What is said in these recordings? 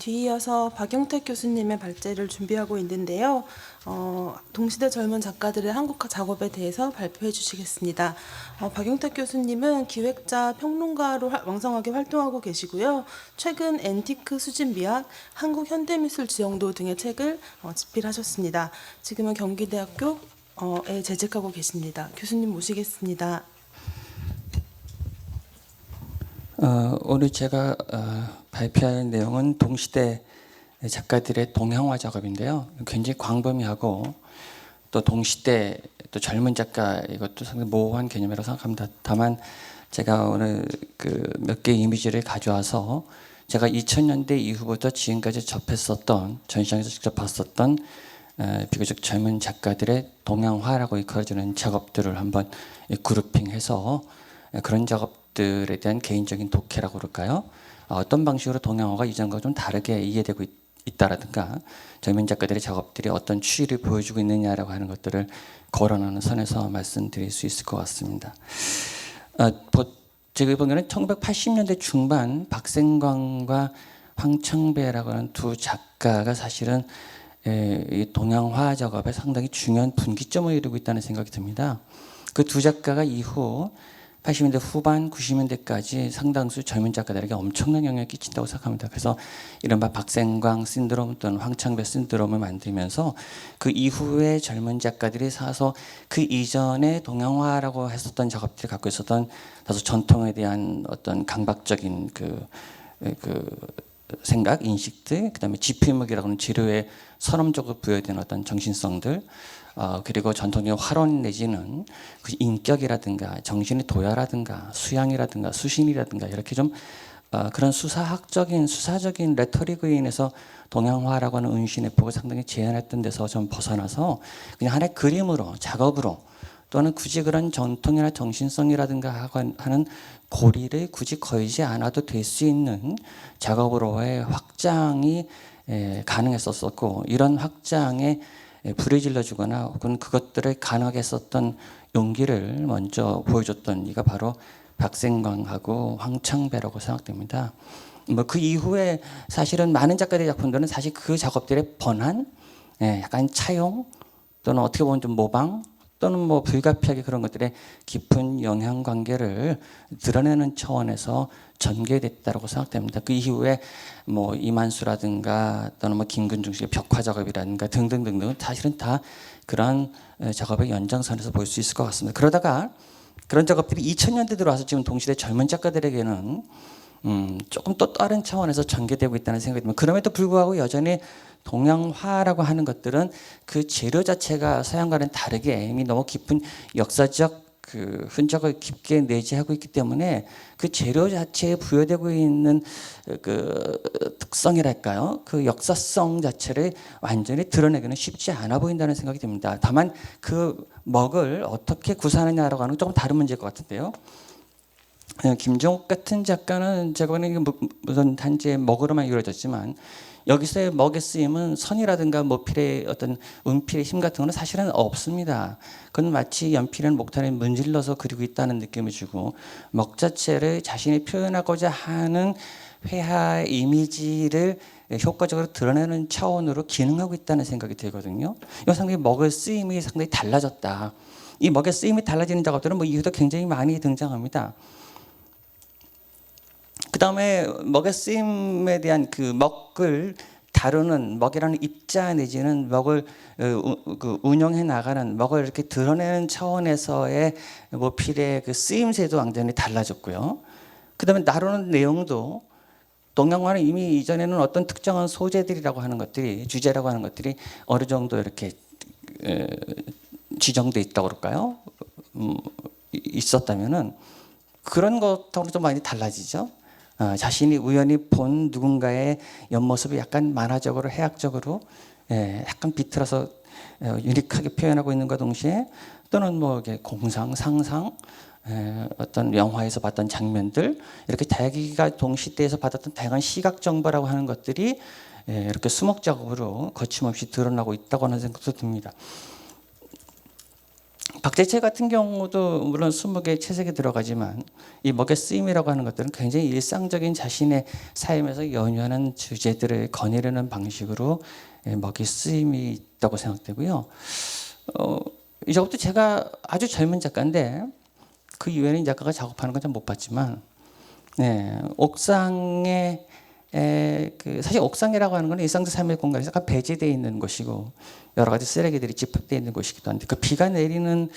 뒤이어서 박용택 교수님의 발제를 준비하고 있는데요. 동시대 젊은 작가들의 한국화 작업에 대해서 발표해 주시겠습니다. 박용택 교수님은 기획자, 평론가로 왕성하게 활동하고 계시고요. 최근 앤티크 수집미학, 한국 현대미술 지형도 등의 책을 집필하셨습니다. 지금은 경기대학교에 재직하고 계십니다. 교수님 모시겠습니다. 오늘 제가 발표할 내용은 동시대 작가들의 동양화 작업인데요. 굉장히 광범위하고 또 동시대 또 젊은 작가 이것도 상당히 모호한 개념이라고 생각합니다. 다만 제가 오늘 몇 개의 이미지를 가져와서 제가 2000년대 이후부터 지금까지 접했었던 전시장에서 직접 봤었던 비교적 젊은 작가들의 동양화라고 일컬어지는 작업들을 한번 그룹핑해서 그런 작업들에 대한 개인적인 독해라고 그럴까요? 어떤 방식으로 동양화가 이전과 좀 다르게 이해되고 있다라든가 젊은 작가들의 작업들이 어떤 추이를 보여주고 있느냐라고 하는 것들을 거론하는 선에서 말씀드릴 수 있을 것 같습니다. 제가 보기에는 1980년대 중반 박생광과 황창배라고 하는 두 작가가 사실은 이 동양화 작업에 상당히 중요한 분기점을 이루고 있다는 생각이 듭니다. 그 두 작가가 이후 80년대 후반, 90년대까지 상당수 젊은 작가들에게 엄청난 영향을 끼친다고 생각합니다. 그래서 이른바 박생광 신드롬 또는 황창배 신드롬을 만들면서 그 이후에 젊은 작가들이 사서 그 이전에 동양화라고 했었던 작업들이 갖고 있었던 다소 전통에 대한 어떤 강박적인 생각, 인식들, 그다음에 지필목이라고 하는 재료에 선험적으로 부여된 어떤 정신성들, 그리고 전통적인 활원 내지는 그 인격이라든가 정신의 도야라든가 수양이라든가 수신이라든가 이렇게 좀 그런 수사적인 레토릭에 인해서 동양화라고 하는 은신의 폭을 상당히 제한했던 데서 좀 벗어나서 그냥 하나의 그림으로 작업으로 또는 굳이 그런 전통이나 정신성이라든가 하는 고리를 굳이 걸지 않아도 될 수 있는 작업으로의 확장이 가능했었고 이런 확장에 불을 질러주거나 혹은 그것들을 가능하게 했었던 용기를 먼저 보여줬던 이가 바로 박생광하고 황창배라고 생각됩니다. 그 이후에 사실은 많은 작가들의 작품들은 사실 그 작업들의 번안, 약간 차용 또는 어떻게 보면 좀 모방 또는 불가피하게 그런 것들의 깊은 영향 관계를 드러내는 차원에서 전개됐다고 생각됩니다. 그 이후에 이만수라든가 또는 김근중 씨의 벽화 작업이라든가 등등등등 사실은 다 그런 작업의 연장선에서 볼 수 있을 것 같습니다. 그러다가 그런 작업들이 2000년대 들어와서 지금 동시대 젊은 작가들에게는 조금 또 다른 차원에서 전개되고 있다는 생각이 듭니다. 그럼에도 불구하고 여전히 동양화라고 하는 것들은 그 재료 자체가 서양과는 다르게 이미 너무 깊은 역사적 그 흔적을 깊게 내재하고 있기 때문에 그 재료 자체에 부여되고 있는 그 특성이랄까요? 그 역사성 자체를 완전히 드러내기는 쉽지 않아 보인다는 생각이 듭니다. 다만 그 먹을 어떻게 구사하느냐라고 하는 건 조금 다른 문제일 것 같은데요. 김종욱 같은 작가는 제가 보기에는 무슨 단지 먹으로만 이루어졌지만 여기서의 먹의 쓰임은 선이라든가 모필의 어떤 운필의 힘 같은 거는 사실은 없습니다. 그건 마치 연필은 목탄에 문질러서 그리고 있다는 느낌을 주고 먹 자체를 자신이 표현하고자 하는 회화 이미지를 효과적으로 드러내는 차원으로 기능하고 있다는 생각이 들거든요. 이 상당히 먹의 쓰임이 상당히 달라졌다. 이 먹의 쓰임이 달라지는 작업들은 이후도 굉장히 많이 등장합니다. 그 다음에 먹의 쓰임에 대한 그 먹을 다루는 먹이라는 입자 내지는 먹을 운영해 나가는 먹을 이렇게 드러내는 차원에서의 모필의 그 쓰임새도 완전히 달라졌고요. 그 다음에 다루는 내용도 동양화는 이미 이전에는 어떤 특정한 소재들이라고 하는 것들이 주제라고 하는 것들이 어느 정도 이렇게 지정돼 있다고 그럴까요? 있었다면은 그런 것하고 좀 많이 달라지죠. 자신이 우연히 본 누군가의 옆모습을 약간 만화적으로 해학적으로 약간 비틀어서 유니크하게 표현하고 있는과 동시에 또는 공상, 상상 어떤 영화에서 봤던 장면들 이렇게 자기가 동시대에서 받았던 다양한 시각 정보라고 하는 것들이 이렇게 수목작업으로 거침없이 드러나고 있다고 하는 생각도 듭니다. 박재채 같은 경우도 물론 수목의 채색에 들어가지만 이 먹의 쓰임이라고 하는 것들은 굉장히 일상적인 자신의 삶에서 연유하는 주제들을 거느리는 방식으로 먹이 쓰임이 있다고 생각되고요. 이 작업도 제가 아주 젊은 작가인데 그 이후에는 이 작가가 작업하는 건 잘 못 봤지만 옥상에 사실 옥상이라고 하는 건 일상적 삶의 공간에서 약간 배제되어 있는 곳이고 여러 가지 쓰레기들이 집합되어 있는 곳이기도 한데 그 비가 내리는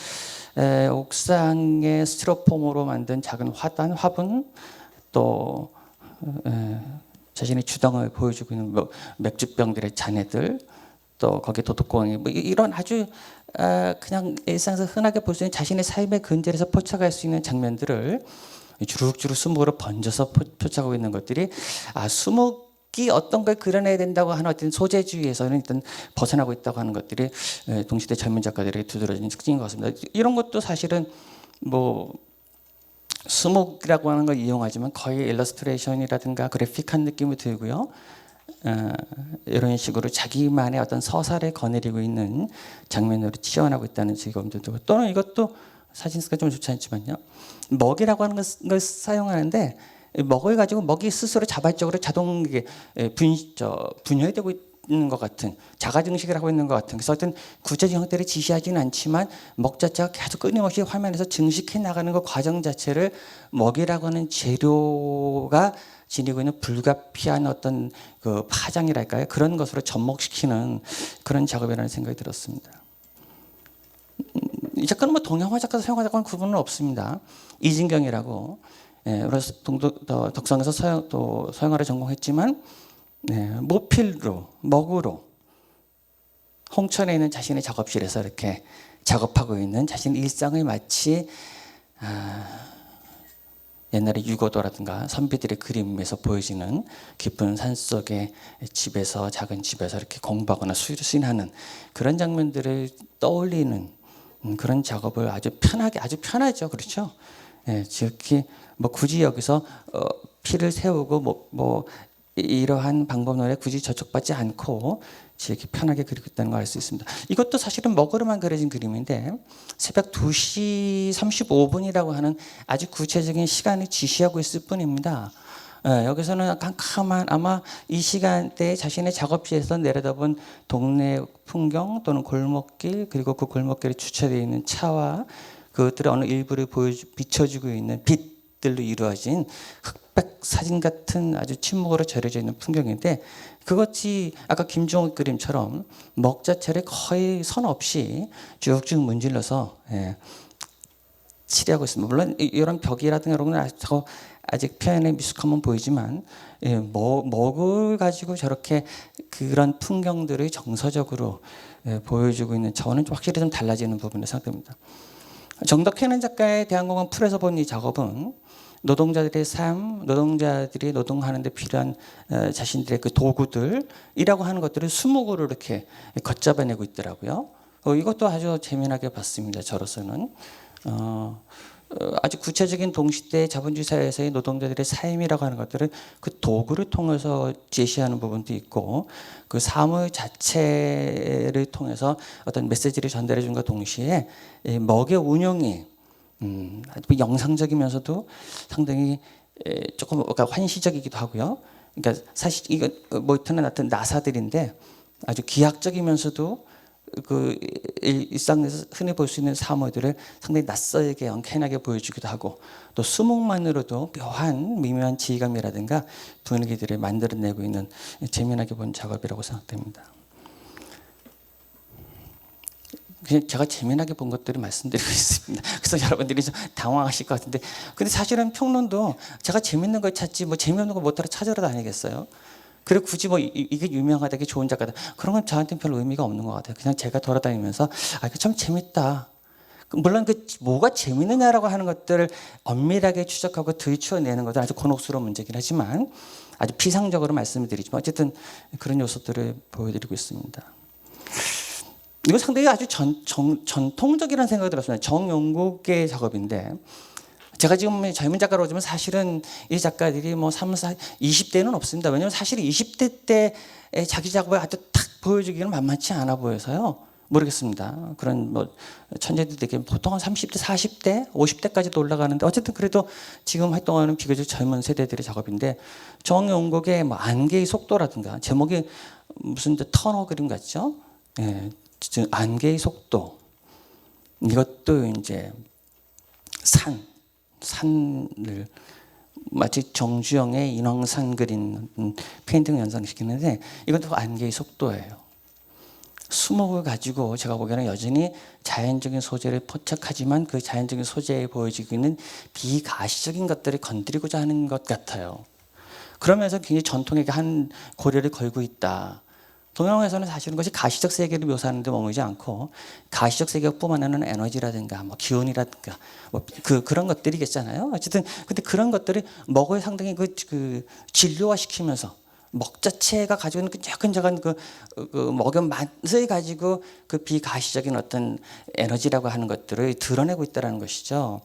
옥상에 스티로폼으로 만든 작은 화분 또 자신의 주당을 보여주고 있는 뭐 맥주병들의 잔해들 또 거기에 도둑공이 뭐 이런 아주 그냥 일상에서 흔하게 볼 수 있는 자신의 삶의 근절에서 포착할 수 있는 장면들을 주룩주룩 수목으로 번져서 포착하고 있는 것들이 수목이 어떤 걸 그려내야 된다고 하는 어떤 소재주의에서는 일단 벗어나고 있다고 하는 것들이 동시대 젊은 작가들에게 두드러진 특징인 것 같습니다. 이런 것도 사실은 뭐 수목이라고 하는 걸 이용하지만 거의 일러스트레이션이라든가 그래픽한 느낌이 들고요. 이런 식으로 자기만의 어떤 서사를 거느리고 있는 장면으로 치환하고 있다는 즐거움도 들고 또는 이것도 사진스가 좀 좋지 않지만요. 먹이라고 하는 걸 사용하는데 먹을 가지고 먹이 스스로 자발적으로 자동 분열되고 있는 것 같은 자가 증식을 하고 있는 것 같은 그래서 어떤 구체적 형태를 지시하지는 않지만 먹 자체가 계속 끊임없이 화면에서 증식해 나가는 그 과정 자체를 먹이라고 하는 재료가 지니고 있는 불가피한 어떤 그 파장이랄까요? 그런 것으로 접목시키는 그런 작업이라는 생각이 들었습니다. 이 작가는 뭐 동양화 작가도 서양화 작가는 구분은 없습니다. 이진경이라고 그래서 덕성에서 서양화를 전공했지만 모필로 먹으로 홍천에 있는 자신의 작업실에서 이렇게 작업하고 있는 자신의 일상을 마치 옛날에 유고도라든가 선비들의 그림에서 보여지는 깊은 산속의 집에서 작은 집에서 이렇게 공부하거나 수신하는 그런 장면들을 떠올리는 그런 작업을 아주 편하죠, 그렇죠? 즉히 뭐 굳이 여기서 피를 세우고 뭐 이러한 방법론에 굳이 저촉받지 않고 이렇게 편하게 그리고 있다는 걸 알 수 있습니다. 이것도 사실은 먹으로만 그려진 그림인데 새벽 2시 35분이라고 하는 아주 구체적인 시간을 지시하고 있을 뿐입니다. 여기서는 캄캄한 아마 이 시간대에 자신의 작업실에서 내려다본 동네 풍경 또는 골목길 그리고 그 골목길에 주차되어 있는 차와 그것들의 어느 일부를 비춰주고 있는 빛들로 이루어진 흑백 사진 같은 아주 침묵으로 절여져 있는 풍경인데 그것이 아까 김종옥 그림처럼 먹 자체를 거의 선 없이 쭉쭉 문질러서 칠하고 있습니다. 물론 이런 벽이라든가 이런 건 아직 표현의 미숙함은 보이지만 먹을 가지고 저렇게 그런 풍경들을 정서적으로 보여주고 있는 저는 좀 확실히 좀 달라지는 부분을 생각됩니다. 정덕혜는 작가의 대한공원 풀에서 본 이 작업은 노동자들의 삶, 노동자들이 노동하는 데 필요한 자신들의 그 도구들이라고 하는 것들을 수목으로 이렇게 걷잡아내고 있더라고요. 이것도 아주 재미나게 봤습니다. 저로서는. 아주 구체적인 동시대 자본주의 사회에서의 노동자들의 삶이라고 하는 것들을 그 도구를 통해서 제시하는 부분도 있고 그 사물 자체를 통해서 어떤 메시지를 전달해 준과 동시에 먹의 운용이 영상적이면서도 상당히 조금 환시적이기도 하고요. 그러니까 사실 이거 모이트나 같은 나사들인데 아주 기하학적이면서도 그 일상에서 흔히 볼 수 있는 사물들을 상당히 낯설게 엉켜나게 보여주기도 하고 또 수목만으로도 묘한 미묘한 지휘감이라든가 분위기들을 만들어내고 있는 재미나게 본 작업이라고 생각됩니다. 제가 재미나게 본 것들을 말씀드리고 있습니다. 그래서 여러분들이 좀 당황하실 것 같은데 근데 사실은 평론도 제가 재밌는 걸 찾지 뭐 재미없는 걸 못하러 찾으러 다니겠어요? 그리고 굳이 뭐 이게 유명하다, 이게 좋은 작가다 그런 건 저한테는 별로 의미가 없는 것 같아요. 그냥 제가 돌아다니면서 이거 참 재밌다. 물론 그 뭐가 재밌느냐라고 하는 것들을 엄밀하게 추적하고 들추어내는 것은 아주 곤혹스러운 문제긴 하지만 아주 피상적으로 말씀을 드리지만 어쨌든 그런 요소들을 보여드리고 있습니다. 이거 상당히 아주 전통적이라는 생각이 들었습니다. 정용국의 작업인데 제가 지금 젊은 작가로 오지만 사실은 이 작가들이 뭐 20대는 없습니다. 왜냐하면 사실 20대 때 자기 작업을 아주 탁 보여주기는 만만치 않아 보여서요. 모르겠습니다. 그런 뭐 천재들에게 보통 한 30대, 40대, 50대까지도 올라가는데 어쨌든 그래도 지금 활동하는 비교적 젊은 세대들의 작업인데 정용국의 뭐 안개의 속도라든가 제목이 무슨 터너 그림 같죠? 예, 안개의 속도 이것도 이제 산을 마치 정주영의 인왕산 그린 페인팅을 연상시키는데 이것도 안개의 속도예요. 수목을 가지고 제가 보기에는 여전히 자연적인 소재를 포착하지만 그 자연적인 소재에 보여지고 있는 비가시적인 것들을 건드리고자 하는 것 같아요. 그러면서 굉장히 전통의 한 고려를 걸고 있다. 동양에서는 사실은 그것이 가시적 세계를 묘사하는 데 머물지 않고 가시적 세계가 뿜어내는 에너지라든가 뭐 기운이라든가 뭐 그런 것들이겠잖아요. 어쨌든 근데 그런 것들이 먹을 상당히 그 진료화시키면서 먹 자체가 가지고 있는 그 끈적끈적한 그 먹의 맛을 가지고 그 비가시적인 어떤 에너지라고 하는 것들을 드러내고 있다는 것이죠.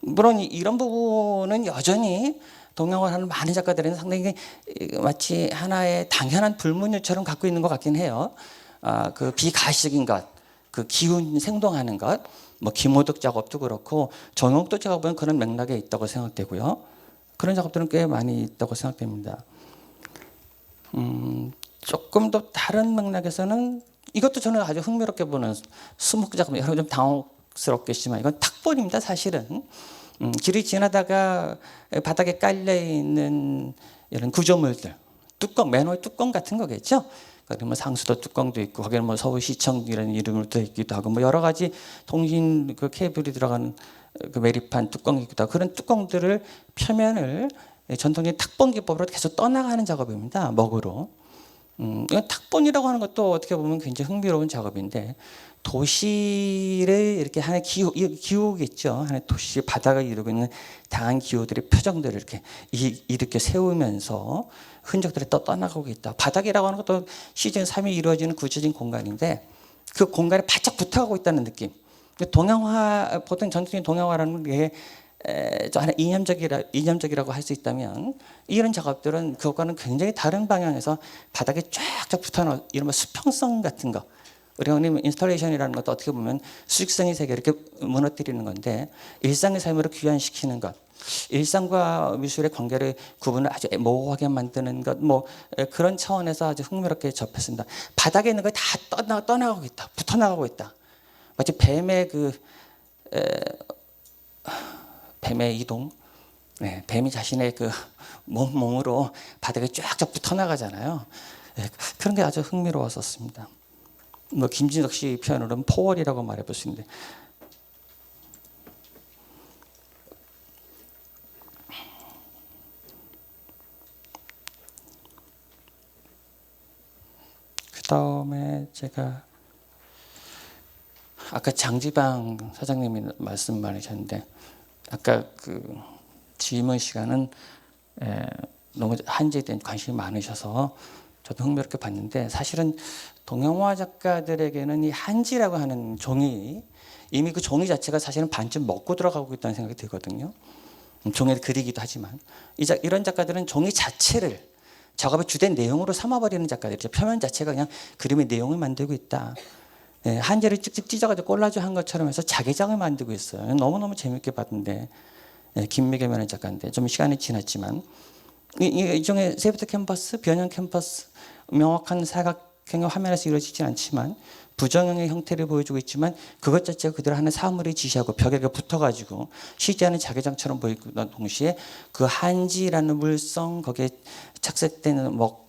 물론 이런 부분은 여전히 동양화를 하는 많은 작가들은 상당히 마치 하나의 당연한 불문율처럼 갖고 있는 것 같긴 해요. 그 비가시적인 것, 그 기운 생동하는 것, 뭐 김호덕 작업도 그렇고 정용도 제가 보면 그런 맥락에 있다고 생각되고요. 그런 작업들은 꽤 많이 있다고 생각됩니다. 조금 더 다른 맥락에서는 이것도 저는 아주 흥미롭게 보는 수목 작품, 여러분 좀 당혹스럽겠지만 이건 탁본입니다. 사실은 길이 지나다가 바닥에 깔려 있는 이런 구조물들, 뚜껑, 맨홀 뚜껑 같은 거겠죠. 그러면 상수도 뚜껑도 있고 거기는 뭐 서울시청이라는 이름으로 돼 있기도 하고 뭐 여러 가지 통신 그 케이블이 들어가는 그 매립한 뚜껑이 있기도 하고 그런 뚜껑들을 표면을 전통적인 탁본 기법으로 계속 떠나가는 작업입니다. 먹으로. 이건 탁본이라고 하는 것도 어떻게 보면 굉장히 흥미로운 작업인데 도시를 이렇게 하나의 기후겠죠. 하나의 도시 바다가 이루고 있는 다양한 기후들의 표정들을 이렇게 세우면서 흔적들이 떠나가고 있다. 바닥이라고 하는 것도 시즌 3이 이루어지는 구체적인 공간인데 그 공간에 바짝 붙어가고 있다는 느낌. 동양화, 보통 전통적인 동양화라는 게 하나 이념적이라고 할 수 있다면 이런 작업들은 그것과는 굉장히 다른 방향에서 바닥에 쫙쫙 붙어나온 이른바 수평성 같은 거 우리가 흔히 인스톨레이션이라는 것도 어떻게 보면 수직성의 세계를 이렇게 무너뜨리는 건데 일상의 삶으로 귀환시키는 것 일상과 미술의 관계를 구분을 아주 모호하게 만드는 것 뭐 그런 차원에서 아주 흥미롭게 접했습니다. 바닥에 있는 거 다 떠나가고 있다. 붙어나가고 있다. 마치 뱀의 이동, 뱀이 자신의 그 몸으로 바닥에 쫙쫙 붙어나가잖아요. 그런 게 아주 흥미로웠었습니다. 뭐 김진석 씨 표현으로는 포월이라고 말해볼 수 있는데, 그 다음에 제가 아까 장지방 사장님이 말씀 많으셨는데. 아까 그 질문 시간은 너무 한지에 대한 관심이 많으셔서 저도 흥미롭게 봤는데 사실은 동양화 작가들에게는 이 한지라고 하는 종이 이미 그 종이 자체가 사실은 반쯤 먹고 들어가고 있다는 생각이 들거든요. 종이에 그리기도 하지만 이런 작가들은 종이 자체를 작업의 주된 내용으로 삼아버리는 작가들이죠. 표면 자체가 그냥 그림의 내용을 만들고 있다. 한지를 찍찍 찢어가지고 꼴라주 한 것처럼 해서 자개장을 만들고 있어요. 너무너무 재밌게 봤는데 김미겸이라는 작가인데 좀 시간이 지났지만 일종의 세부터 캔버스, 변형 캔버스 명확한 사각형의 화면에서 이루어지지 않지만 부정형의 형태를 보여주고 있지만 그것 자체가 그대로 하는 사물을 지시하고 벽에 붙어가지고 쉬지 않은 자개장처럼 보이는 동시에 그 한지라는 물성 거기에 착색되는 먹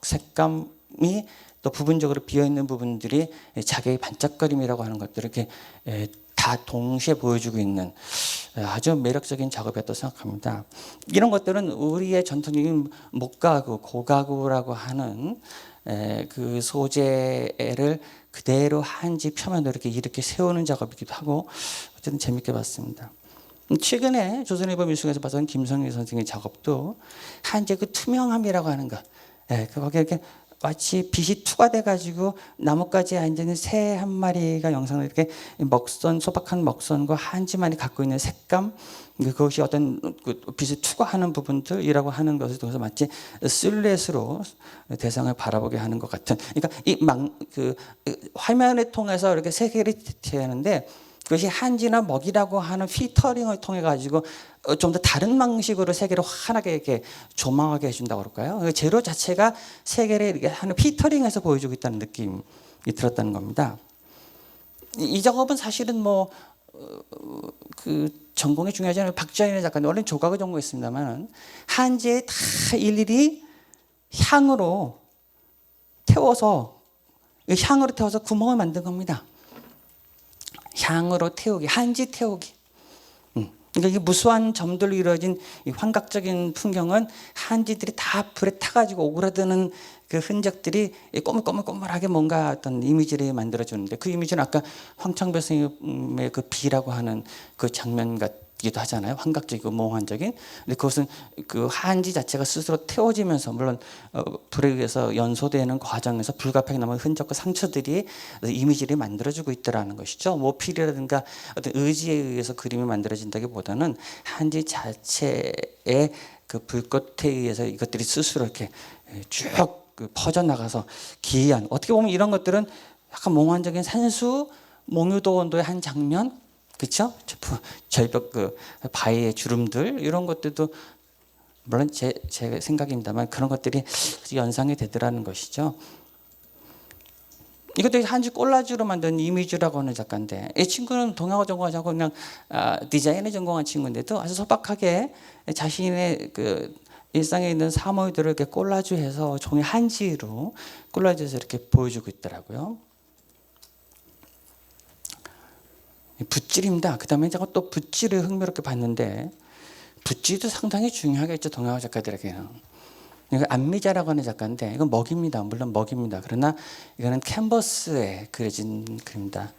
색감이 또 부분적으로 비어있는 부분들이 자기의 반짝거림이라고 하는 것들을 이렇게 다 동시에 보여주고 있는 아주 매력적인 작업이었다고 생각합니다. 이런 것들은 우리의 전통적인 목가구, 고가구라고 하는 그 소재를 그대로 한지 표면으로 이렇게 세우는 작업이기도 하고 어쨌든 재밌게 봤습니다. 최근에 조선일보 미술관에서 봤던 김성일 선생의 작업도 한지의 그 투명함이라고 하는 것, 거기에 이렇게 마치 빛이 투과돼 가지고 나뭇가지에 앉아 있는 새 한 마리가 영상을 이렇게 먹선 소박한 먹선과 한지만이 갖고 있는 색감, 그것이 어떤 그 빛을 투과하는 부분들이라고 하는 것을 통해서 마치 실루엣으로 대상을 바라보게 하는 것 같은. 그러니까 그 화면을 통해서 이렇게 세계를 대하는데 그것이 한지나 먹이라고 하는 필터링을 통해 가지고 좀 더 다른 방식으로 세계를 환하게 이렇게 조망하게 해준다고 그럴까요? 그 재료 자체가 세계를 이렇게 하는 필터링해서 보여주고 있다는 느낌이 들었다는 겁니다. 이 작업은 사실은 뭐 그 전공이 중요하지 않아요. 박자인의 작가는 원래는 조각을 전공했습니다만 한지에 다 일일이 향으로 태워서 구멍을 만든 겁니다. 향으로 태우기, 한지 태우기. 그러니까 이 무수한 점들로 이루어진 이 환각적인 풍경은 한지들이 다 불에 타가지고 오그라드는 그 흔적들이 꼬물꼬물꼬물하게 뭔가 어떤 이미지를 만들어주는데 그 이미지는 아까 황창배 선생님의 그 비라고 하는 그 장면 같기도 하잖아요. 환각적이고 몽환적인. 근데 그것은 그 한지 자체가 스스로 태워지면서 물론 불에 의해서 연소되는 과정에서 불가피하게 남은 흔적과 상처들이 이미지를 만들어주고 있다라는 것이죠. 모필이라든가 어떤 의지에 의해서 그림이 만들어진다기보다는 한지 자체의 그 불꽃에 의해서 이것들이 스스로 이렇게 쭉 퍼져나가서 기이한, 어떻게 보면 이런 것들은 약간 몽환적인 산수 몽유도원도의 한 장면, 그렇죠? 절벽 그 바위의 주름들 이런 것들도 물론 제 생각입니다만 그런 것들이 연상이 되더라는 것이죠. 이것도 한지 콜라주로 만든 이미주라고 하는 작가인데 이 친구는 동양화 전공하지 않고 그냥 디자인을 전공한 친구인데도 아주 소박하게 자신의 그 일상에 있는 사물들을 이렇게 콜라주해서 종이 한지로 콜라주해서 이렇게 보여주고 있더라고요. 붓질입니다. 그 다음에 제가 또 붓질을 흥미롭게 봤는데 붓질도 상당히 중요하겠죠. 동양화 작가들에게는. 이거 안미자라고 하는 작가인데 이건 먹입니다. 물론 먹입니다. 그러나 이거는 캔버스에 그려진 그림입니다.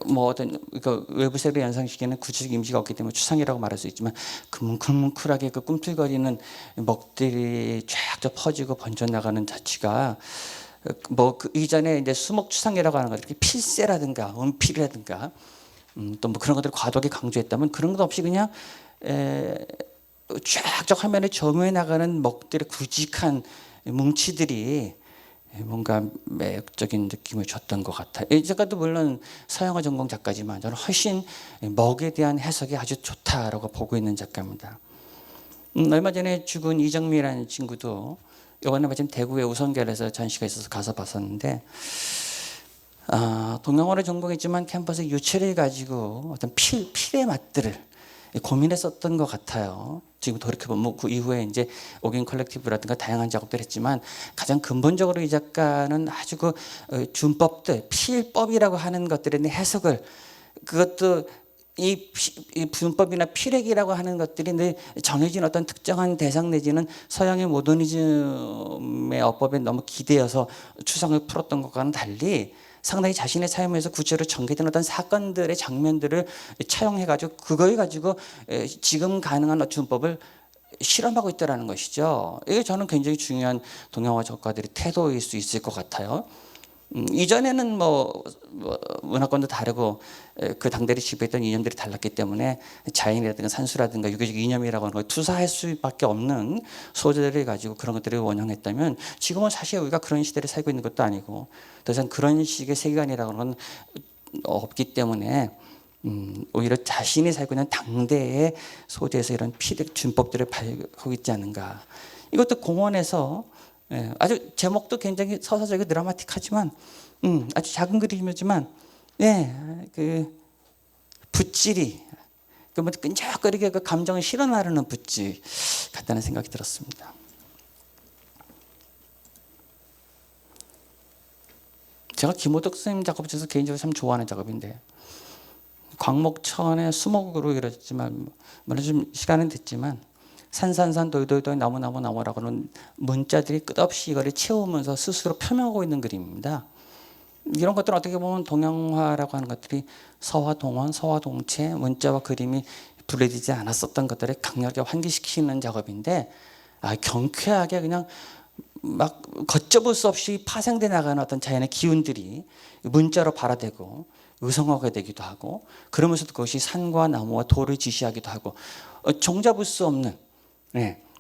뭐 어떤 그 외부 세계를 연상시키는 구체적 이미지가 없기 때문에 추상이라고 말할 수 있지만 뭉클뭉클하게 그 꿈틀거리는 먹들이 쫙 퍼지고 번져나가는 자취가 뭐 그 이전에 이제 수목 추상이라고 하는 것들 필세라든가 은필이라든가 또 뭐 그런 것들을 과도하게 강조했다면 그런 것 없이 그냥 쫙쫙 화면에 점유해 나가는 먹들의 굵직한 뭉치들이 뭔가 매력적인 느낌을 줬던 것 같아요. 이 작가도 물론 서양어 전공 작가지만 저는 훨씬 먹에 대한 해석이 아주 좋다라고 보고 있는 작가입니다. 얼마 전에 죽은 이정미라는 친구도 이번에 마침 대구의 우선결에서 전시가 있어서 가서 봤었는데 동양어를 전공했지만 캠퍼스 유체를 가지고 어떤 필의 맛들을 고민했었던 것 같아요. 지금 돌이켜보면 그 이후에 이제 오긴 컬렉티브라든가 다양한 작업들을 했지만 가장 근본적으로 이 작가는 아주 그 준법들, 필법이라고 하는 것들에 대한 해석을 그것도 이 분법이나 필액이라고 하는 것들이 늘 정해진 어떤 특정한 대상 내지는 서양의 모더니즘의 어법에 너무 기대어서 추상을 풀었던 것과는 달리 상당히 자신의 삶에서 구체로 전개된 어떤 사건들의 장면들을 차용해가지고 그걸 가지고 지금 가능한 준법을 실험하고 있다는 것이죠. 이게 저는 굉장히 중요한 동양화 작가들의 태도일 수 있을 것 같아요. 이전에는 뭐 문화권도 다르고 그 당대를 지배했던 이념들이 달랐기 때문에 자연이라든가 산수라든가 유교적 이념이라고 하는 걸 투사할 수밖에 없는 소재들을 가지고 그런 것들을 원형했다면 지금은 사실 우리가 그런 시대를 살고 있는 것도 아니고 더 이상 그런 식의 세계관이라고 하는 건 없기 때문에 오히려 자신이 살고 있는 당대의 소재에서 이런 필액 준법들을 발휘하고 있지 않는가. 이것도 공원에서 아주 제목도 굉장히 서사적이고 드라마틱하지만 아주 작은 그림이지만 그 붓질이 그 뭐 끈적거리게 그 감정을 실어나르는 붓질 같다는 생각이 들었습니다. 제가 김호덕 선생님 작업 중에서 개인적으로 참 좋아하는 작업인데 광목천의 수목으로 이루어졌지만 물론 좀 시간은 됐지만 산산산 돌돌돌 나무나무나무라고 하는 문자들이 끝없이 이거를 채우면서 스스로 표명하고 있는 그림입니다. 이런 것들은 어떻게 보면 동양화라고 하는 것들이 서화동원, 서화동체, 문자와 그림이 분리되지 않았었던 것들을 강렬하게 환기시키는 작업인데 경쾌하게 그냥 막 걷잡을 수 없이 파생돼 나가는 어떤 자연의 기운들이 문자로 발화되고 의성어가 되기도 하고, 그러면서도 그것이 산과 나무와 돌을 지시하기도 하고, 종잡을 수 없는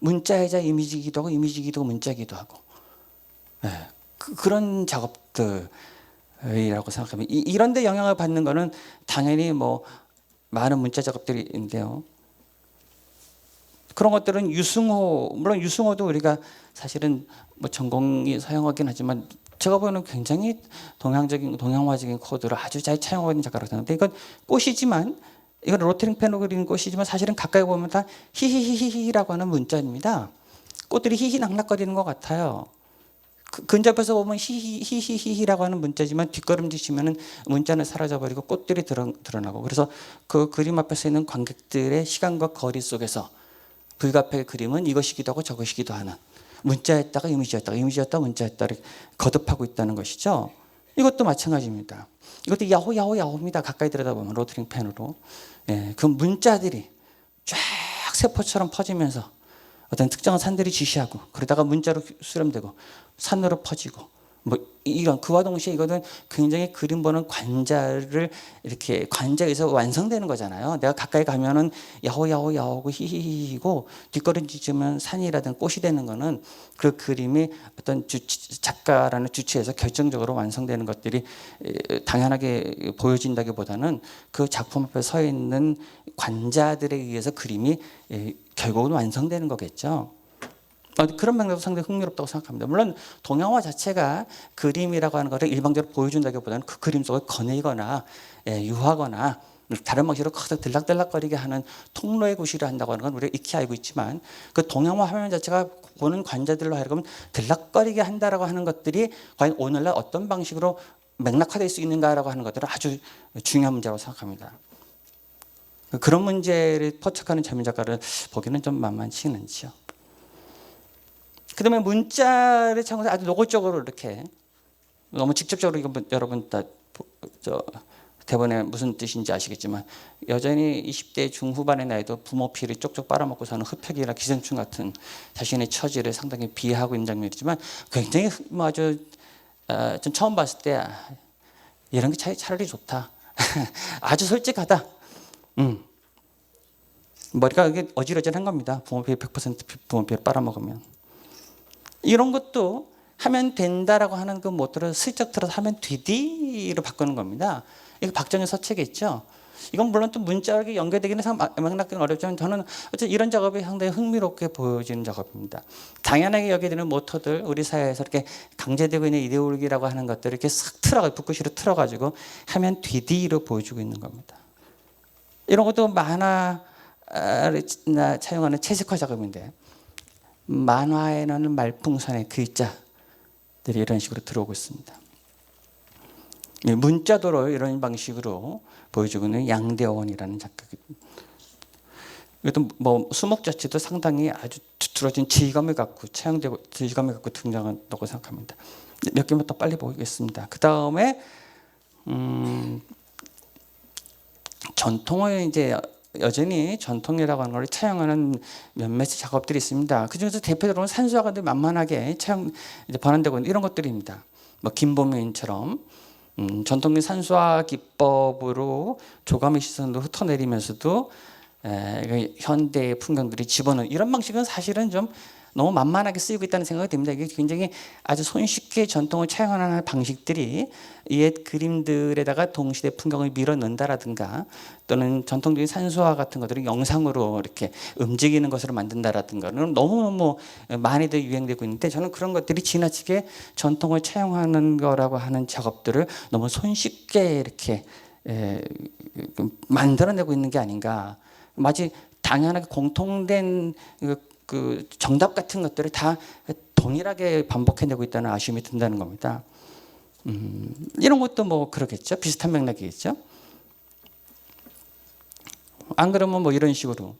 문자이자 이미지이기도 하고 이미지이기도 하고 문자이기도 하고, 그런 작업들이라고 생각합니다. 이런 데 영향을 받는 거는 당연히 뭐 많은 문자 작업들인데요. 그런 것들은 유승호, 물론 유승호도 우리가 사실은 뭐 전공이 서양어긴 하지만 제가 보는 굉장히 동양화적인 코드를 아주 잘 차용하고 있는 작가라고 생각하는데, 이건 꽃이지만, 이건 로테링 펜으로 그리는 꽃이지만 사실은 가까이 보면 다 히히히히라고 하는 문자입니다. 꽃들이 히히낙낙거리는 것 같아요. 근접해서 보면 히히히히라고 하는 문자지만 뒷걸음지시면은 문자는 사라져버리고 꽃들이 드러나고, 그래서 그 그림 앞에 서 있는 관객들의 시간과 거리 속에서 불가피하게 그림은 이것이기도 하고 저것이기도 하는, 문자였다가 이미지였다가 이미지였다가 문자였다가 거듭하고 있다는 것이죠. 이것도 마찬가지입니다. 이것도 야호입니다. 가까이 들여다보면 로터링 펜으로 그 문자들이 쫙 세포처럼 퍼지면서 어떤 특정한 산들이 지시하고, 그러다가 문자로 수렴되고 산으로 퍼지고, 뭐 이런, 그와 동시에 이거는 굉장히 그림 보는 관자를 이렇게 관자에서 완성되는 거잖아요. 내가 가까이 가면은 야호고 히히히고 뒷걸음질면 산이라든 꽃이 되는 거는 그 그림이 어떤 작가라는 주체에서 결정적으로 완성되는 것들이 당연하게 보여진다기보다는 그 작품 앞에 서 있는 관자들에 의해서 그림이 결국은 완성되는 거겠죠. 그런 맥락도 상당히 흥미롭다고 생각합니다. 물론 동양화 자체가 그림이라고 하는 것을 일방적으로 보여준다기보다는 그 그림 속을 거내거나 유하거나 다른 방식으로 커서 들락들락거리게 하는 통로의 구실을 한다고 하는 건 우리가 익히 알고 있지만, 그 동양화 화면 자체가 보는 관자들로 하여금 들락거리게 한다라고 하는 것들이 과연 오늘날 어떤 방식으로 맥락화될 수 있는가라고 하는 것들은 아주 중요한 문제라고 생각합니다. 그런 문제를 포착하는 젊은 작가를 보기는 좀 만만치는 않지요. 그다음에 문자를 참고해서 아주 노골적으로 이렇게, 너무 직접적으로 이거 여러분 다 대본에 무슨 뜻인지 아시겠지만, 여전히 20대 중후반의 나이도 부모 피를 쪽쪽 빨아먹고 사는 흡혈귀나 기생충 같은 자신의 처지를 상당히 비하하고 있는 장면이지만, 굉장히 뭐 아주 좀 처음 봤을 때 이런 게 차라리 좋다. 아주 솔직하다. 머리가 이게 어지러지한 겁니다. 부모 피 100% 부모 피를 빨아먹으면. 이런 것도 하면 된다라고 하는 그 모토를 슬쩍 들어서 하면 되디로 바꾸는 겁니다. 이거 박정희 서책에 있죠. 이건 물론 또 문자하게 연결되기는 맥락은 어렵지만, 저는 어쨌든 이런 작업이 상당히 흥미롭게 보여지는 작업입니다. 당연하게 여겨지는 모토들, 우리 사회에서 이렇게 강제되고 있는 이데올기라고 하는 것들을 이렇게 싹 붓글씨로 틀어가지고 하면 되디로 보여주고 있는 겁니다. 이런 것도 만화를 차용하는 채색화 작업인데, 만화에는 말풍선의 글자들이 이런 식으로 들어오고 있습니다. 문자도를 이런 방식으로 보여주고 있는 양대원이라는 작가입니다. 이것도 뭐 수목 자체도 상당히 아주 두드러진 질감을 갖고 차용되고 질감을 갖고 등장한다고 생각합니다. 몇 개만 더 빨리 보겠습니다. 그 다음에 전통을 이제 여전히 전통이라고 하는 걸 차용하는 몇몇 작업들이 있습니다. 그중에서 대표적으로 산수화가들 만만하게 번안되고 있는 이런 것들입니다. 뭐 김보민처럼 전통의 산수화 기법으로 조감의 시선도 흩어내리면서도 현대의 풍경들이 집어넣는 이런 방식은 사실은 좀 너무 만만하게 쓰이고 있다는 생각이 듭니다. 이게 굉장히 아주 손쉽게 전통을 차용하는 방식들이 옛 그림들에다가 동시대 풍경을 밀어넣는다라든가, 또는 전통적인 산수화 같은 것들을 영상으로 이렇게 움직이는 것으로 만든다라든가는 너무너무 많이들 유행되고 있는데, 저는 그런 것들이 지나치게 전통을 차용하는 거라고 하는 작업들을 너무 손쉽게 이렇게 만들어내고 있는 게 아닌가. 마치 당연하게 공통된 그 정답 같은 것들을 다 동일하게 반복해내고 있다는 아쉬움이 든다는 겁니다. 이런 것도 뭐 그러겠죠. 비슷한 맥락이겠죠. 안 그러면 뭐 이런 식으로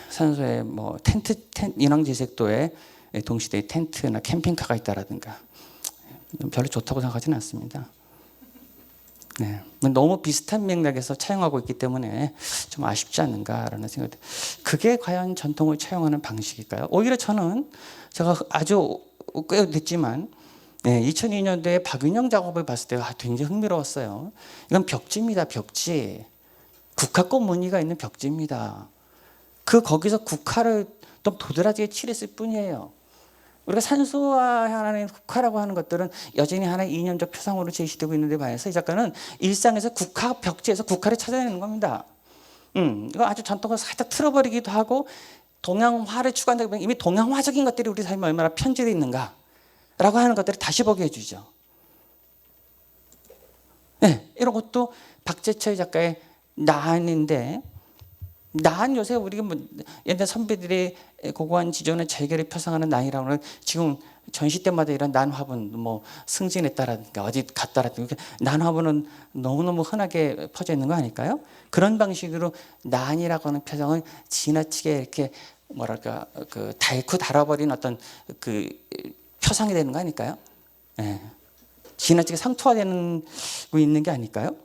산소에 뭐 텐트 인왕지색도에 동시대에 텐트나 캠핑카가 있다라든가 별로 좋다고 생각하지는 않습니다. 네. 너무 비슷한 맥락에서 차용하고 있기 때문에 좀 아쉽지 않는가라는 생각이. 그게 과연 전통을 차용하는 방식일까요? 오히려 저는 제가 아주 꽤 됐지만 2002년도에 박윤영 작업을 봤을 때 굉장히 흥미로웠어요. 이건 벽지입니다. 벽지. 국화꽃 무늬가 있는 벽지입니다. 거기서 국화를 좀 도드라지게 칠했을 뿐이에요. 우리가 산소화하는 국화라고 하는 것들은 여전히 하나의 이념적 표상으로 제시되고 있는데 반해서 이 작가는 일상에서 국화 벽지에서 국화를 찾아내는 겁니다. 이거 아주 전통을 살짝 틀어버리기도 하고 동양화를 추구한다고 보면 이미 동양화적인 것들이 우리 삶에 얼마나 편지되어 있는가라고 하는 것들을 다시 보게 해주죠. 네, 이런 것도 박재철 작가의 난인데, 난 요새 우리가 뭐 옛날 선배들의 고고한 지존의 재계를 표상하는 난이라고 하는, 지금 전시 때마다 이런 난 화분 뭐 승진했다라든가 어디 갔다라든가 난 화분은 너무너무 흔하게 퍼져 있는 거 아닐까요? 그런 방식으로 난이라고 하는 표정을 지나치게 이렇게 뭐랄까 그 닳고 달아버린 어떤 그 표상이 되는 거 아닐까요? 예. 지나치게 상투화되는 거 있는 게 아닐까요?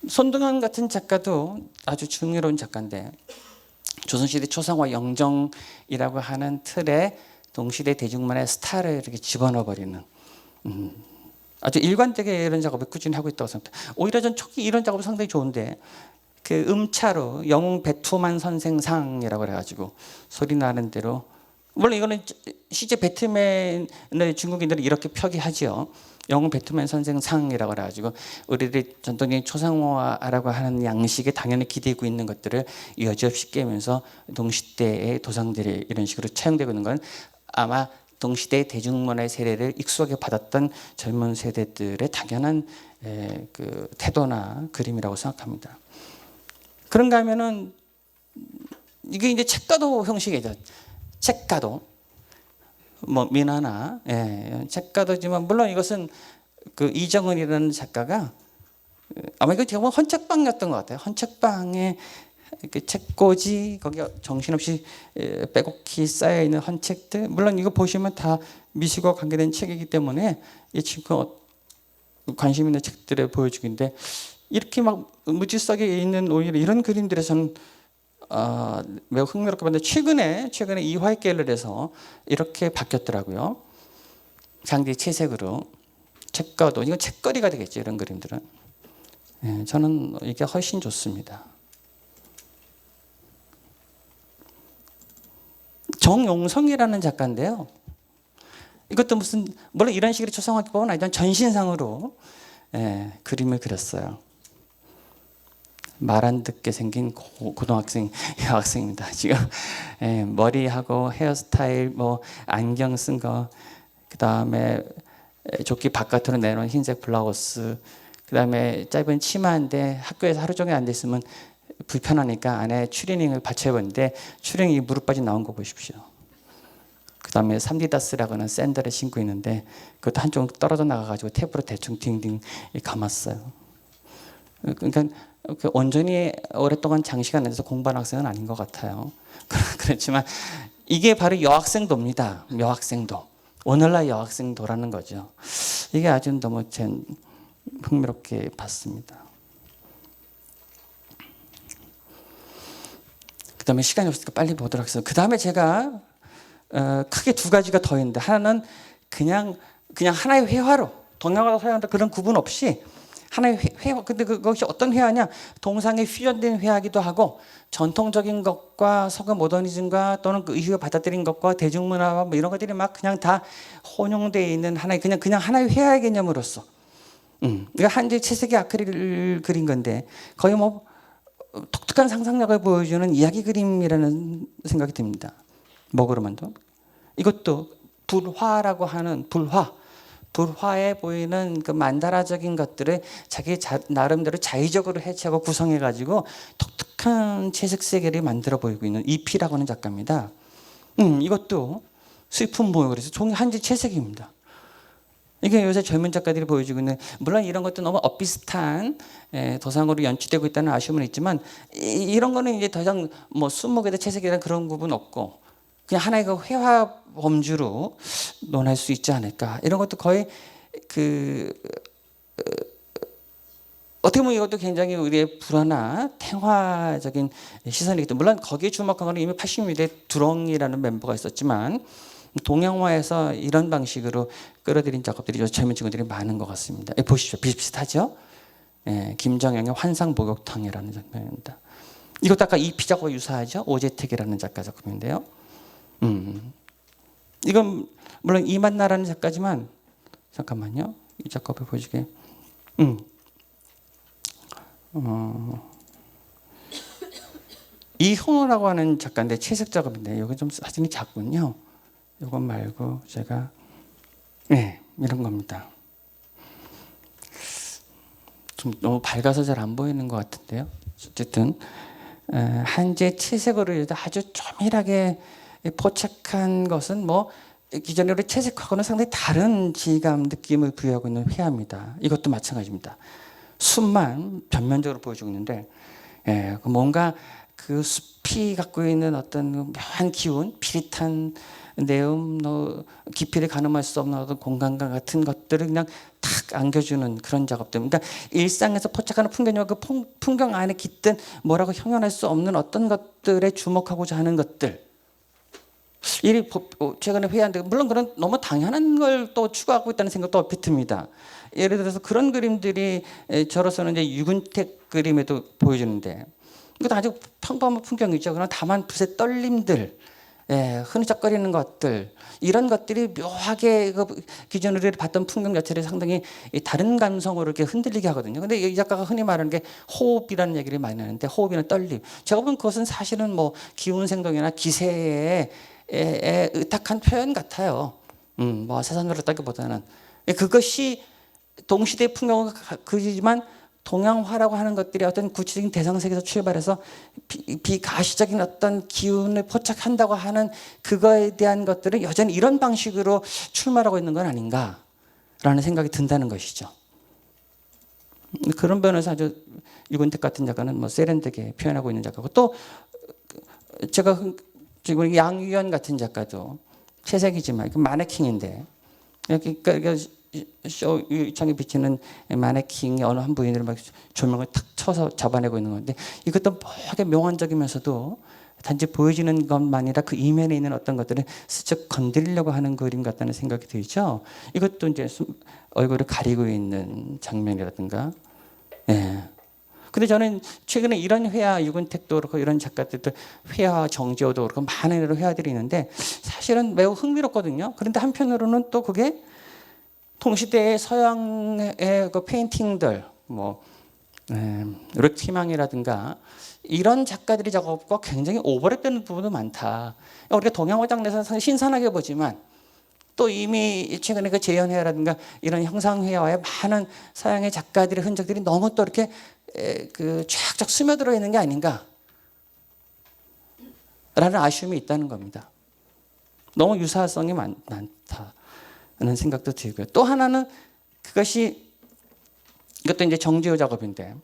손동현 같은 작가도 아주 중요로운 작가인데, 조선시대 초상화 영정이라고 하는 틀에 동시대 대중문화의 스타를 이렇게 집어넣어버리는 아주 일관되게 이런 작업을 꾸준히 하고 있다고 생각합니다. 오히려 전 초기 이런 작업이 상당히 좋은데, 그 음차로 영웅 배투만 선생상이라고 해가지고 소리 나는 대로, 물론 이거는 실제 배트맨을 중국인들은 이렇게 표기하지요. 영웅 배트맨 선생상이라고 해가지고 우리들이 전통적인 초상화라고 하는 양식에 당연히 기대고 있는 것들을 여지없이 깨면서 동시대의 도상들이 이런 식으로 차용되고 있는 건 아마 동시대 대중문화의 세례를 익숙하게 받았던 젊은 세대들의 당연한 그 태도나 그림이라고 생각합니다. 그런가 하면은 이게 이제 책가도 형식이죠. 책가도. 뭐 민화나 책가도지만, 물론 이것은 그 이정은이라는 작가가 아마 이거 제가 헌책방이었던 것 같아요. 헌책방에 이렇게 책꽂이, 거기 정신없이 빼곡히 쌓여 있는 헌책들, 물론 이거 보시면 다 미술과 관계된 책이기 때문에 이 친구 관심 있는 책들을 보여주기인데, 이렇게 막 무질서하게 있는 오히려 이런 그림들에서는 매우 흥미롭게 봤는데, 최근에 이화의 갤러리에서 이렇게 바뀌었더라고요. 장디 채색으로 책가도, 이건 책거리가 되겠죠. 이런 그림들은. 저는 이게 훨씬 좋습니다. 정용성이라는 작가인데요. 이것도 무슨, 물론 이런 식으로 초상화 기법은 아니지만 전신상으로 그림을 그렸어요. 말 안 듣게 생긴 고등학생, 여학생입니다. 지금 머리하고 헤어스타일, 뭐 안경 쓴 거, 그 다음에 조끼 바깥으로 내놓은 흰색 블라우스, 그 다음에 짧은 치마인데 학교에서 하루 종일 앉아 있으면 불편하니까 안에 추리닝을 받쳐입었는데 추리닝이 무릎까지 나온 거 보십시오. 그 다음에 삼디다스라고 하는 샌들을 신고 있는데 그것도 한쪽 떨어져 나가가지고 탭으로 대충 딩딩 감았어요. 그러니까 온전히 오랫동안 장시간 앉아서 공부한 학생은 아닌 것 같아요. 그렇지만 이게 바로 여학생도입니다. 여학생도. 오늘날 여학생도라는 거죠. 이게 아주 너무 흥미롭게 봤습니다. 그 다음에 시간이 없으니까 빨리 보도록 하겠습니다. 그 다음에 제가 크게 두 가지가 더 있는데, 하나는 그냥 하나의 회화로, 동양화와 서양화 그런 구분 없이 하나의 회화. 근데 그것이 어떤 회화냐? 동상에 퓨전된 회화기도 하고, 전통적인 것과 서구 모더니즘과 또는 그 이후에 받아들인 것과 대중문화와 뭐 이런 것들이 막 그냥 다 혼용되어 있는 하나의 그냥 하나의 회화의 개념으로서. 이거 한지 채색의 아크릴 그린 건데 거의 뭐 독특한 상상력을 보여주는 이야기 그림이라는 생각이 듭니다. 먹으로만도. 이것도 불화라고 하는 불화에 보이는 그 만다라적인 것들을 자기 나름대로 자의적으로 해체하고 구성해가지고 독특한 채색 세계를 만들어 보이고 있는 이피라고 하는 작가입니다. 이것도 수입품 모여 그래서 종이 한지 채색입니다. 이게 요새 젊은 작가들이 보여주고 있는, 물론 이런 것도 너무 엇비슷한 도상으로 연출되고 있다는 아쉬움은 있지만, 이런 거는 이제 더 이상 뭐 수목에다 채색이라는 그런 부분 없고 그냥 하나의 그 회화 범주로 논할 수 있지 않을까. 이런 것도 거의 그 어떻게 보면 이것도 굉장히 우리의 불안한 탱화적인 시선이기 때문에 물론 거기에 주목한 거는 이미 80년대 두렁이라는 멤버가 있었지만 동양화에서 이런 방식으로 끌어들인 작업들이 요즘 젊은 친구들이 많은 것 같습니다. 보십시오. 비슷비슷하죠? 김정영의 환상목욕탕이라는 작품입니다. 이것도 아까 이 피작과 유사하죠? 오재택이라는 작가 작품인데요. 이건 물론 이만나라는 작가지만 잠깐만요. 이 작업을 보시게. 이형우라고 하는 작가인데 채색 작업인데 여기 좀 사진이 작군요. 이건 말고 제가 이런 겁니다. 좀 너무 밝아서 잘 안 보이는 것 같은데요. 어쨌든 한지의 채색으로 아주 조밀하게 포착한 것은 뭐 기존의 우리 채색하고는 상당히 다른 질감 느낌을 부여하고 있는 회화입니다. 이것도 마찬가지입니다. 숲만 전면적으로 보여주고 있는데 뭔가 그 숲이 갖고 있는 어떤 묘한 기운, 비릿한 내음, 깊이를 가늠할 수 없는 어떤 공간감 같은 것들을 그냥 탁 안겨주는 그런 작업들. 그러니까 일상에서 포착하는 풍경과 그 풍경 안에 깃든 뭐라고 형용할 수 없는 어떤 것들에 주목하고자 하는 것들. 이 최근에 회의하는데 물론 그런 너무 당연한 걸 또 추구하고 있다는 생각도 얼핏 듭니다. 예를 들어서 그런 그림들이 저로서는 이제 유근택 그림에도 보여주는데 이것도 아주 평범한 풍경이죠. 그러나 다만 붓의 떨림들, 흐느적거리는 것들 이런 것들이 묘하게 기존으로 봤던 풍경 자체를 상당히 다른 감성으로 이렇게 흔들리게 하거든요. 근데 이 작가가 흔히 말하는 게 호흡이라는 얘기를 많이 하는데 호흡이나 떨림. 제가 보면 그것은 사실은 뭐 기운생동이나 기세의 의탁한 표현 같아요. 뭐 세상으로 했다기보다는 그것이 동시대 풍경을 그리지만 동양화라고 하는 것들이 어떤 구체적인 대상색에서 출발해서 비가시적인 어떤 기운을 포착한다고 하는 그거에 대한 것들은 여전히 이런 방식으로 출마하고 있는 건 아닌가라는 생각이 든다는 것이죠. 그런 면에서 아주 유근택 같은 작가는 뭐 세련되게 표현하고 있는 작가고 또 제가 지금 양유연 같은 작가도 채색이지만 마네킹인데 그러니까 쇼창에 비치는 마네킹의 어느 한 부인을 막 조명을 탁 쳐서 잡아내고 있는 건데 이것도 묘하게 몽환적이면서도 단지 보여지는 것만이라 그 이면에 있는 어떤 것들을 슬쩍 건드리려고 하는 그림 같다는 생각이 들죠. 이것도 이제 얼굴을 가리고 있는 장면이라든가. 근데 저는 최근에 이런 회화 유근택도 그렇고 이런 작가들도 회화 정지호도 그렇고 많은 회화들이 있는데 사실은 매우 흥미롭거든요. 그런데 한편으로는 또 그게 동시대의 서양의 그 페인팅들, 뭐 르티망이라든가 이런 작가들이 작업과 굉장히 오버랩되는 부분도 많다. 우리가 동양화 장르에서는 상당히 신선하게 보지만 또 이미 최근에 그 재현회화라든가 이런 형상회화에 많은 서양의 작가들의 흔적들이 너무 또 이렇게 그 쫙쫙 스며들어 있는 게 아닌가라는 아쉬움이 있다는 겁니다. 너무 유사성이 많다는 생각도 들고요. 또 하나는 이것도 이제 정지호 작업인데,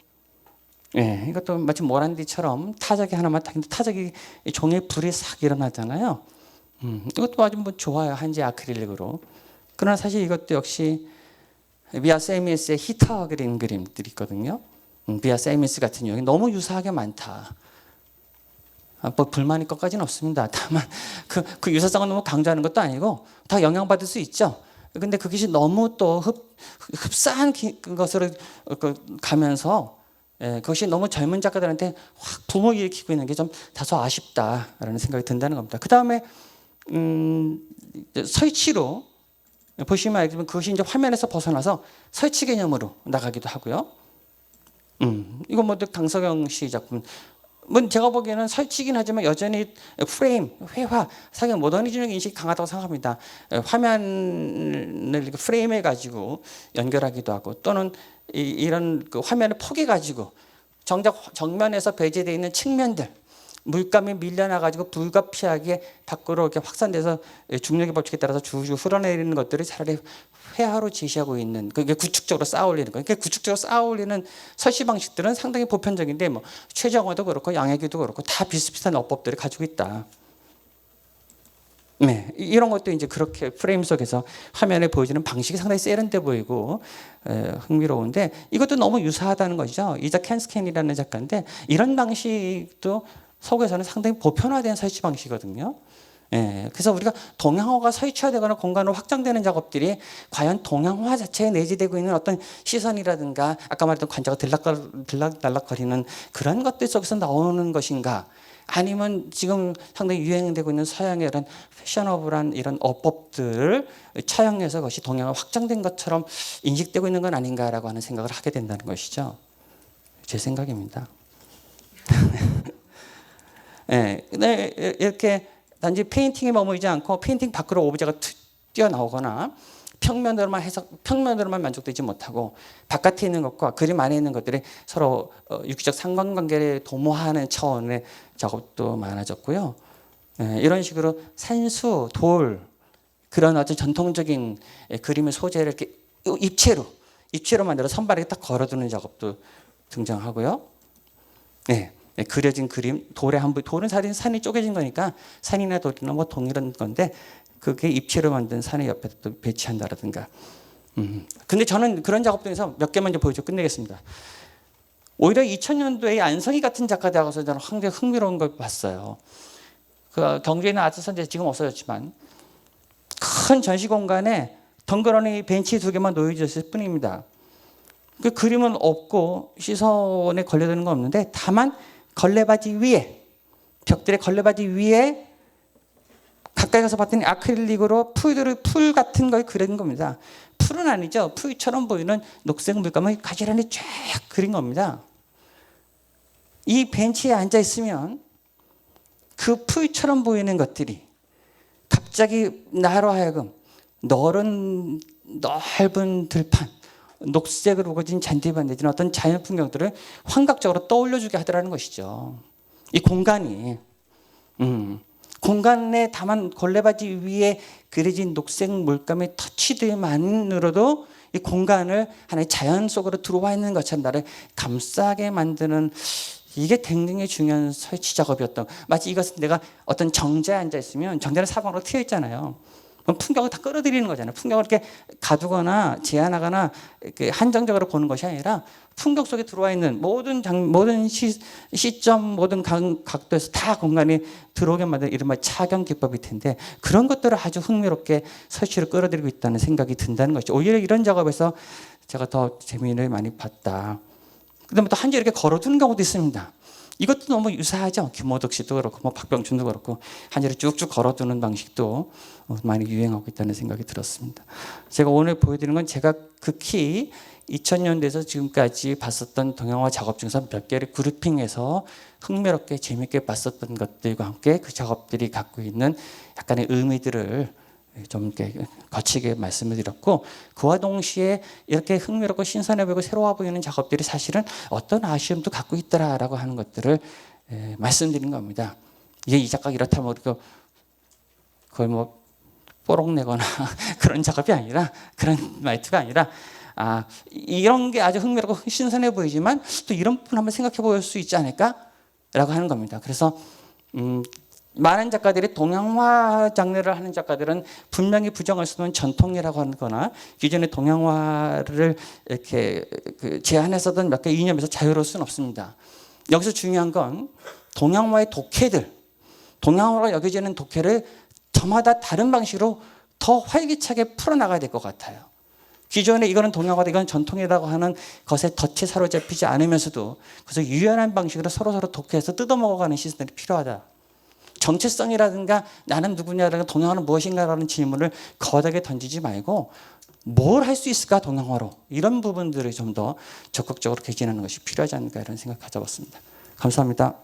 이것도 마치 모란디처럼 타작이 하나만 탁인데 타작이 종이에 불이 싹 일어나잖아요. 이것도 아주 뭐 좋아요. 한지 아크릴릭으로. 그러나 사실 이것도 역시 비아 세미스의 히터 그린 그림들이 있거든요. 비아 세미스 같은 경우에 너무 유사하게 많다. 뭐 불만일 것까지는 없습니다. 다만 그 유사성을 너무 강조하는 것도 아니고 다 영향받을 수 있죠. 근데 그것이 너무 또 흡사한 것으로 가면서 그것이 너무 젊은 작가들한테 확 붐을 일으키고 있는 게 좀 다소 아쉽다라는 생각이 든다는 겁니다. 그 다음에 설치로 보시면 알겠지만 그것이 이제 화면에서 벗어나서 설치 개념으로 나가기도 하고요. 이건 뭐 강석영 씨 작품. 제가 보기에는 설치긴 하지만 여전히 프레임, 회화, 상당히 모더니즘적 인식이 강하다고 생각합니다. 화면을 프레임해 가지고 연결하기도 하고 또는 이런 그 화면을 포개 가지고 정작 정면에서 배제되어 있는 측면들 물감이 밀려나 가지고 불가피하게 밖으로 이렇게 확산돼서 중력의 법칙에 따라서 주주 흘러내리는 것들을 차라리 회화로 제시하고 있는 그게 구축적으로 쌓아올리는 거예요. 그러니까 구축적으로 쌓아올리는 설치 방식들은 상당히 보편적인데 뭐 최정화도 그렇고 양혜규도 그렇고 다 비슷비슷한 어법들을 가지고 있다. 네, 이런 것도 이제 그렇게 프레임 속에서 화면에 보여지는 방식이 상당히 세련돼 보이고 흥미로운데 이것도 너무 유사하다는 것이죠. 이자 캔스캔이라는 작가인데 이런 방식도 서구에서는 상당히 보편화된 설치 방식이거든요. 예, 그래서 우리가 동양화가 설치화되거나 공간으로 확장되는 작업들이 과연 동양화 자체에 내재되고 있는 어떤 시선이라든가 아까 말했던 관자가 들락날락거리는 그런 것들 속에서 나오는 것인가, 아니면 지금 상당히 유행되고 있는 서양의 이런 패셔너블한 이런 어법들을 차용해서 그것이 동양화 확장된 것처럼 인식되고 있는 건 아닌가라고 하는 생각을 하게 된다는 것이죠. 제 생각입니다. 예, 근데 이렇게 단지 페인팅에 머무르지 않고 페인팅 밖으로 오브제가 뛰어나오거나 평면으로만 만족되지 못하고 바깥에 있는 것과 그림 안에 있는 것들이 서로 육체적 상관관계를 도모하는 차원의 작업도 많아졌고요. 이런 식으로 산수, 돌, 그런 아주 전통적인 그림의 소재를 이렇게 입체로 만들어 선반에 딱 걸어두는 작업도 등장하고요. 네. 그려진 그림, 돌은 사실 산이 쪼개진 거니까 산이나 돌이나 뭐 동일한 건데 그게 입체로 만든 산의 옆에 또 배치한다라든가. 근데 저는 그런 작업 중에서 몇 개만 좀 보여줘 끝내겠습니다. 오히려 2000년도에 안성희 같은 작가들 가서 저는 굉장히 흥미로운 걸 봤어요. 그 경주에 있는 아트선재 지금 없어졌지만 큰 전시 공간에 덩그러니 벤치 2개만 놓여졌을 뿐입니다. 그 그림은 없고 시선에 걸려드는 건 없는데 다만 걸레바지 위에, 벽들의 걸레바지 위에 가까이 가서 봤더니 아크릴릭으로 풀 같은 걸 그린 겁니다. 풀은 아니죠. 풀처럼 보이는 녹색 물감을 가지런히 쫙 그린 겁니다. 이 벤치에 앉아 있으면 그 풀처럼 보이는 것들이 갑자기 나로 하여금 넓은 들판, 녹색으로 우거진 잔디밭 내지는 어떤 자연 풍경들을 환각적으로 떠올려주게 하더라는 것이죠. 이 공간이 공간에 다만 걸레바지 위에 그려진 녹색 물감의 터치들만으로도 이 공간을 하나의 자연 속으로 들어와 있는 것처럼 나를 감싸게 만드는, 이게 굉장히 중요한 설치 작업이었던. 마치 이것은 내가 어떤 정자에 앉아 있으면 정자는 사방으로 트여 있잖아요. 그럼 풍경을 다 끌어들이는 거잖아요. 풍경을 이렇게 가두거나 제한하거나 한정적으로 보는 것이 아니라 풍경 속에 들어와 있는 모든 시점, 모든 각도에서 다 공간이 들어오게 만드는 이른바 착용 기법일 텐데 그런 것들을 아주 흥미롭게 설치를 끌어들이고 있다는 생각이 든다는 것이죠. 오히려 이런 작업에서 제가 더 재미를 많이 봤다. 그다음에 또 한 줄 이렇게 걸어두는 경우도 있습니다. 이것도 너무 유사하죠. 김호덕 씨도 그렇고 뭐 박병준도 그렇고 한 줄을 쭉쭉 걸어두는 방식도 많이 유행하고 있다는 생각이 들었습니다. 제가 오늘 보여드리는 건 제가 극히 2000년대에서 지금까지 봤었던 동양화 작업 중에서 몇 개를 그룹핑해서 흥미롭게 재미있게 봤었던 것들과 함께 그 작업들이 갖고 있는 약간의 의미들을 좀 이렇게 거치게 말씀을 드렸고, 그와 동시에 이렇게 흥미롭고 신선해 보이고 새로워 보이는 작업들이 사실은 어떤 아쉬움도 갖고 있더라라고 하는 것들을 말씀드린 겁니다. 이게 이 작가가 이렇다면 우리가 거의 뭐 뽀록 내거나 그런 작업이 아니라, 그런 말투가 아니라 이런 게 아주 흥미롭고 신선해 보이지만 또 이런 부분 한번 생각해 볼 수 있지 않을까라고 하는 겁니다. 그래서 많은 작가들이 동양화 장르를 하는 작가들은 분명히 부정할 수 없는 전통이라고 하거나 기존의 동양화를 이렇게 제한해서든 몇 개 이념에서 자유로울 수는 없습니다. 여기서 중요한 건 동양화의 독해들, 동양화로 여겨지는 독해를 저마다 다른 방식으로 더 활기차게 풀어나가야 될 것 같아요. 기존에 이거는 동양화다, 이건 전통이라고 하는 것에 덫에 사로잡히지 않으면서도 그래서 유연한 방식으로 서로서로 독해해서 뜯어먹어가는 시스템이 필요하다. 정체성이라든가 나는 누구냐라든가 동양화는 무엇인가라는 질문을 거하게 던지지 말고 뭘 할 수 있을까 동양화로, 이런 부분들을 좀 더 적극적으로 개진하는 것이 필요하지 않을까 이런 생각 가져봤습니다. 감사합니다.